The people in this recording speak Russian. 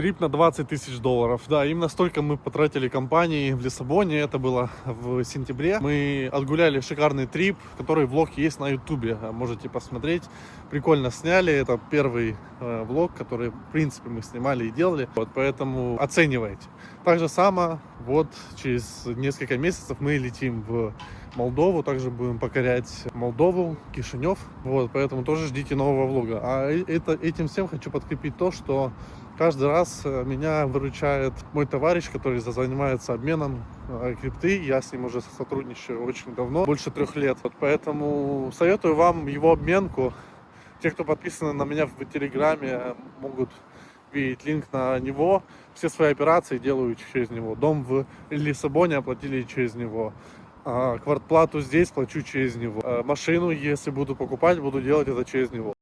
Трип на 20 тысяч долларов. Да, именно столько мы потратили компании в Лиссабоне. Это было в сентябре. Мы отгуляли шикарный трип, который влог есть на ютубе. Можете посмотреть. Прикольно сняли. Это первый влог, который, в принципе, мы снимали и делали. Вот, поэтому оценивайте. Так же само, вот через несколько месяцев мы летим в Молдову. Также будем покорять Молдову, Кишинев. Вот, поэтому тоже ждите нового влога. А этим всем хочу подкрепить то, что каждый раз меня выручает мой товарищ, который занимается обменом крипты. Я с ним уже сотрудничаю очень давно, больше 3 лет. Вот поэтому советую вам его обменку. Те, кто подписаны на меня в Телеграме, могут видеть линк на него. Все свои операции делаю через него. Дом в Лиссабоне оплатили через него. Квартплату здесь плачу через него. Машину, если буду покупать, буду делать это через него.